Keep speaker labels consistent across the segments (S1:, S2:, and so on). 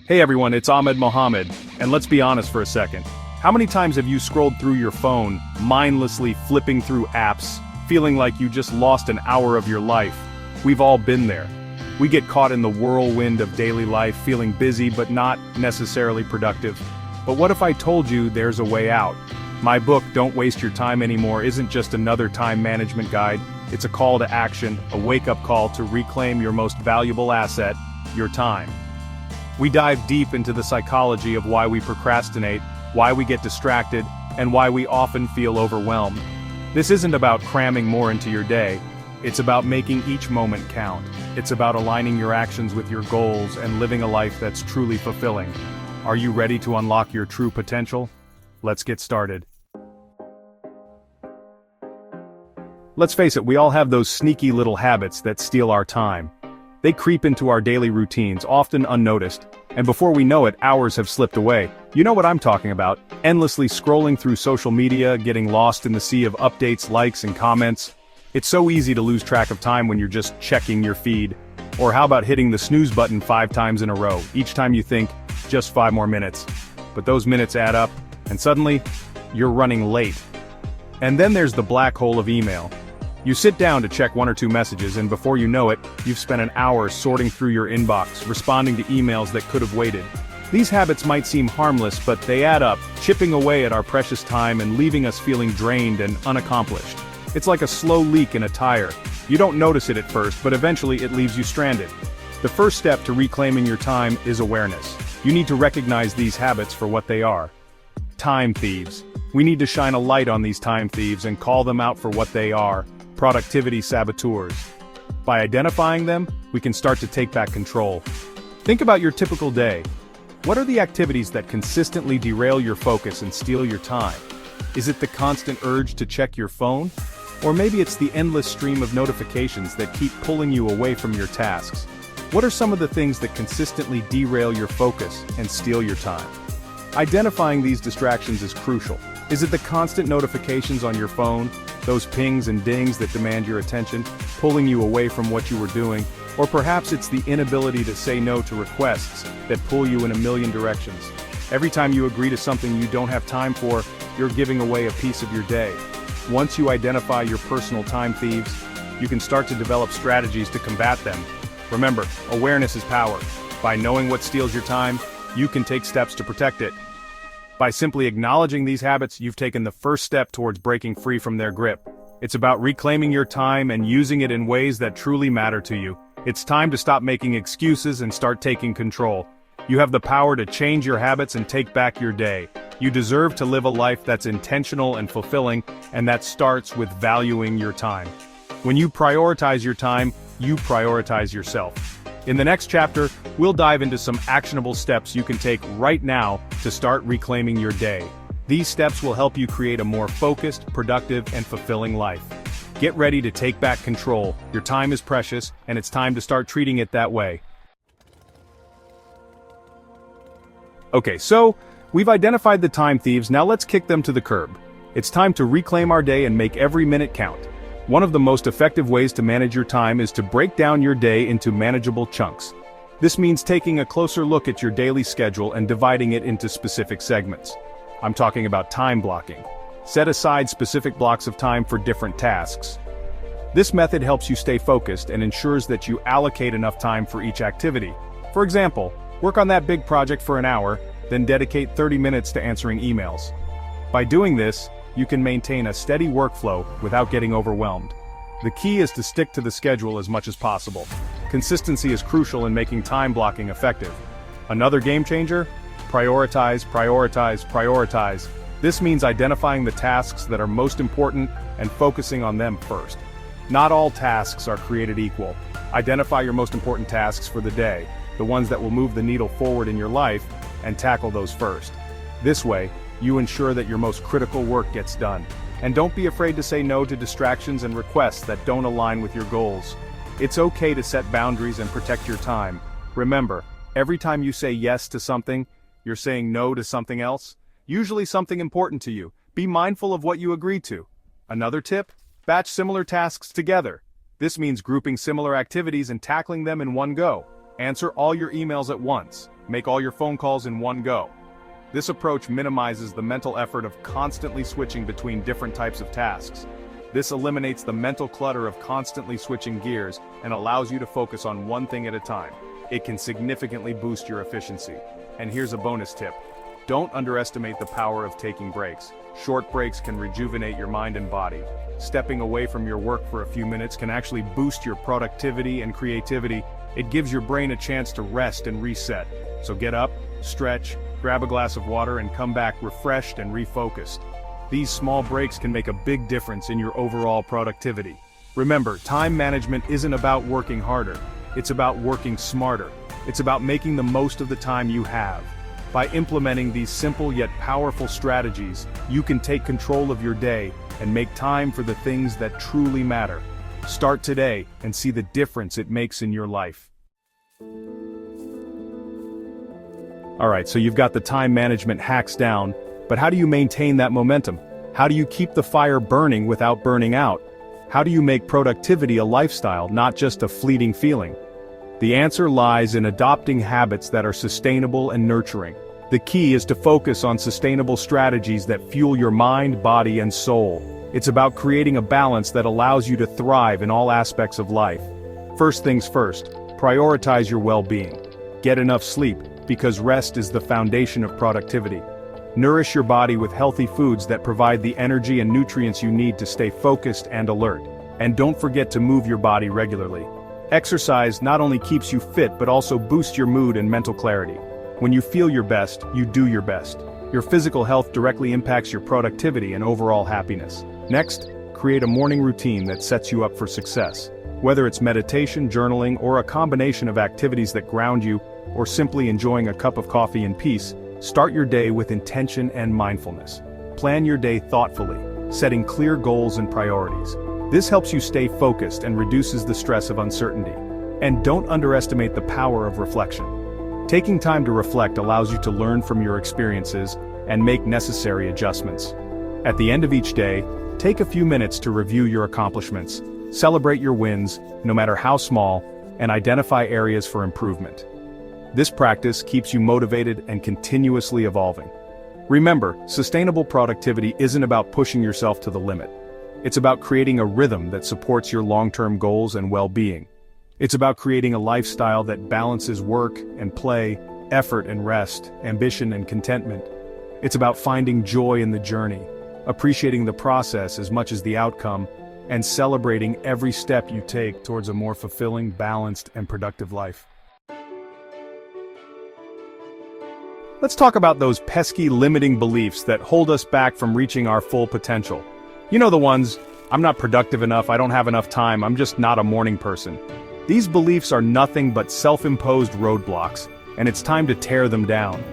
S1: Hey everyone, it's Ahmed Mohammed, and let's be honest for a second. How many times have you scrolled through your phone, mindlessly flipping through apps, feeling like you just lost an hour of your life? We've all been there. We get caught in the whirlwind of daily life, feeling busy but not necessarily productive. But what if I told you there's a way out? My book, Don't Waste Your Time Anymore, isn't just another time management guide. It's a call to action, a wake-up call to reclaim your most valuable asset, your time. We dive deep into the psychology of why we procrastinate, why we get distracted, and why we often feel overwhelmed. This isn't about cramming more into your day. It's about making each moment count. It's about aligning your actions with your goals and living a life that's truly fulfilling. Are you ready to unlock your true potential? Let's get started. Let's face it, we all have those sneaky little habits that steal our time. They creep into our daily routines, often unnoticed, and before we know it, hours have slipped away. You know what I'm talking about, endlessly scrolling through social media, getting lost in the sea of updates, likes, and comments. It's so easy to lose track of time when you're just checking your feed. Or how about hitting the snooze button 5 times in a row, each time you think, just 5 more minutes. But those minutes add up, and suddenly, you're running late. And then there's the black hole of email. You sit down to check 1 or 2 messages, and before you know it, you've spent an hour sorting through your inbox, responding to emails that could have waited. These habits might seem harmless, but they add up, chipping away at our precious time and leaving us feeling drained and unaccomplished. It's like a slow leak in a tire. You don't notice it at first, but eventually it leaves you stranded. The first step to reclaiming your time is awareness. You need to recognize these habits for what they are. Time thieves. We need to shine a light on these time thieves and call them out for what they are. Productivity saboteurs. By identifying them, we can start to take back control. Think about your typical day. What are the activities that consistently derail your focus and steal your time? Is it the constant urge to check your phone? Or maybe it's the endless stream of notifications that keep pulling you away from your tasks. What are some of the things that consistently derail your focus and steal your time? Identifying these distractions is crucial. Is it the constant notifications on your phone, those pings and dings that demand your attention, pulling you away from what you were doing? Or perhaps it's the inability to say no to requests that pull you in a million directions. Every time you agree to something you don't have time for, you're giving away a piece of your day. Once you identify your personal time thieves, you can start to develop strategies to combat them. Remember, awareness is power. By knowing what steals your time, you can take steps to protect it. By simply acknowledging these habits, you've taken the first step towards breaking free from their grip. It's about reclaiming your time and using it in ways that truly matter to you. It's time to stop making excuses and start taking control. You have the power to change your habits and take back your day. You deserve to live a life that's intentional and fulfilling, and that starts with valuing your time. When you prioritize your time, you prioritize yourself. In the next chapter, we'll dive into some actionable steps you can take right now to start reclaiming your day. These steps will help you create a more focused, productive, and fulfilling life. Get ready to take back control. Your time is precious, and it's time to start treating it that way. Okay, so we've identified the time thieves, now let's kick them to the curb. It's time to reclaim our day and make every minute count. One of the most effective ways to manage your time is to break down your day into manageable chunks. This means taking a closer look at your daily schedule and dividing it into specific segments. I'm talking about time blocking. Set aside specific blocks of time for different tasks. This method helps you stay focused and ensures that you allocate enough time for each activity. For example, work on that big project for an hour, then dedicate 30 minutes to answering emails. By doing this, you can maintain a steady workflow without getting overwhelmed. The key is to stick to the schedule as much as possible. Consistency is crucial in making time blocking effective. Another game changer? Prioritize, prioritize, prioritize. This means identifying the tasks that are most important and focusing on them first. Not all tasks are created equal. Identify your most important tasks for the day, the ones that will move the needle forward in your life, and tackle those first. This way, you ensure that your most critical work gets done. And don't be afraid to say no to distractions and requests that don't align with your goals. It's okay to set boundaries and protect your time. Remember, every time you say yes to something, you're saying no to something else, usually something important to you. Be mindful of what you agree to. Another tip? Batch similar tasks together. This means grouping similar activities and tackling them in one go. Answer all your emails at once. Make all your phone calls in one go. This approach minimizes the mental effort of constantly switching between different types of tasks. This eliminates the mental clutter of constantly switching gears and allows you to focus on one thing at a time. It can significantly boost your efficiency. And here's a bonus tip. Don't underestimate the power of taking breaks. Short breaks can rejuvenate your mind and body. Stepping away from your work for a few minutes can actually boost your productivity and creativity. It gives your brain a chance to rest and reset. So get up, stretch, grab a glass of water, and come back refreshed and refocused. These small breaks can make a big difference in your overall productivity. Remember, time management isn't about working harder. It's about working smarter. It's about making the most of the time you have. By implementing these simple yet powerful strategies, you can take control of your day and make time for the things that truly matter. Start today and see the difference it makes in your life. Alright, so you've got the time management hacks down, but how do you maintain that momentum? How do you keep the fire burning without burning out? How do you make productivity a lifestyle, not just a fleeting feeling? The answer lies in adopting habits that are sustainable and nurturing. The key is to focus on sustainable strategies that fuel your mind, body, and soul. It's about creating a balance that allows you to thrive in all aspects of life. First things first, prioritize your well-being. Get enough sleep, because rest is the foundation of productivity. Nourish your body with healthy foods that provide the energy and nutrients you need to stay focused and alert. And don't forget to move your body regularly. Exercise not only keeps you fit but also boosts your mood and mental clarity. When you feel your best, you do your best. Your physical health directly impacts your productivity and overall happiness. Next, create a morning routine that sets you up for success. Whether it's meditation, journaling, or a combination of activities that ground you, or simply enjoying a cup of coffee in peace, start your day with intention and mindfulness. Plan your day thoughtfully, setting clear goals and priorities. This helps you stay focused and reduces the stress of uncertainty. And don't underestimate the power of reflection. Taking time to reflect allows you to learn from your experiences and make necessary adjustments. At the end of each day, take a few minutes to review your accomplishments, celebrate your wins, no matter how small, and identify areas for improvement. This practice keeps you motivated and continuously evolving. Remember, sustainable productivity isn't about pushing yourself to the limit. It's about creating a rhythm that supports your long-term goals and well-being. It's about creating a lifestyle that balances work and play, effort and rest, ambition and contentment. It's about finding joy in the journey, appreciating the process as much as the outcome, and celebrating every step you take towards a more fulfilling, balanced, and productive life. Let's talk about those pesky limiting beliefs that hold us back from reaching our full potential. You know the ones, I'm not productive enough, I don't have enough time, I'm just not a morning person. These beliefs are nothing but self-imposed roadblocks, and it's time to tear them down.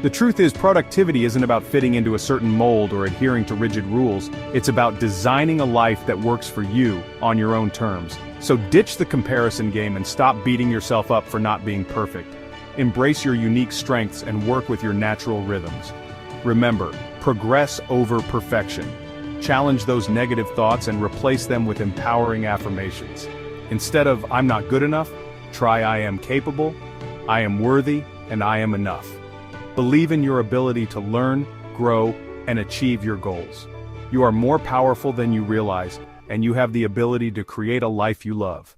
S1: The truth is, productivity isn't about fitting into a certain mold or adhering to rigid rules, it's about designing a life that works for you, on your own terms. So ditch the comparison game and stop beating yourself up for not being perfect. Embrace your unique strengths and work with your natural rhythms. Remember, progress over perfection. Challenge those negative thoughts and replace them with empowering affirmations. Instead of, I'm not good enough, try I am capable, I am worthy, and I am enough. Believe in your ability to learn, grow, and achieve your goals. You are more powerful than you realize, and you have the ability to create a life you love.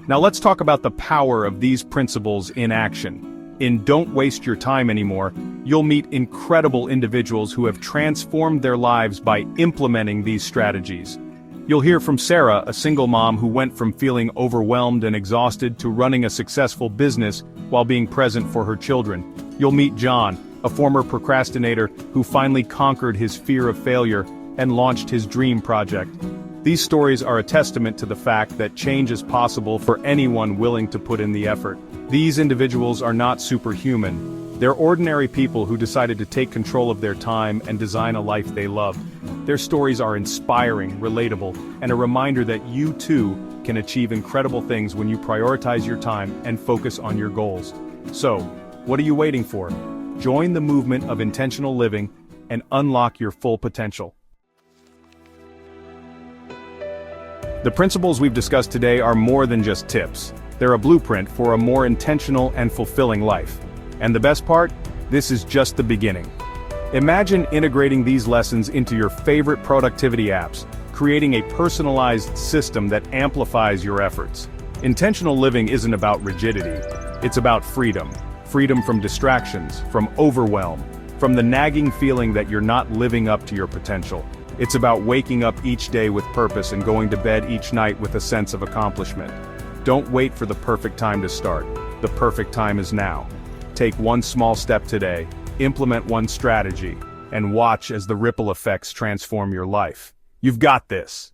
S1: Now let's talk about the power of these principles in action. In Don't Waste Your Time Anymore, you'll meet incredible individuals who have transformed their lives by implementing these strategies. You'll hear from Sarah, a single mom who went from feeling overwhelmed and exhausted to running a successful business while being present for her children. You'll meet John, a former procrastinator who finally conquered his fear of failure and launched his dream project. These stories are a testament to the fact that change is possible for anyone willing to put in the effort. These individuals are not superhuman. They're ordinary people who decided to take control of their time and design a life they loved. Their stories are inspiring, relatable, and a reminder that you too can achieve incredible things when you prioritize your time and focus on your goals. So, what are you waiting for? Join the movement of intentional living and unlock your full potential. The principles we've discussed today are more than just tips. They're a blueprint for a more intentional and fulfilling life. And the best part? This is just the beginning. Imagine integrating these lessons into your favorite productivity apps, creating a personalized system that amplifies your efforts. Intentional living isn't about rigidity. It's about freedom. Freedom from distractions, from overwhelm, from the nagging feeling that you're not living up to your potential. It's about waking up each day with purpose and going to bed each night with a sense of accomplishment. Don't wait for the perfect time to start. The perfect time is now. Take one small step today, implement one strategy, and watch as the ripple effects transform your life. You've got this.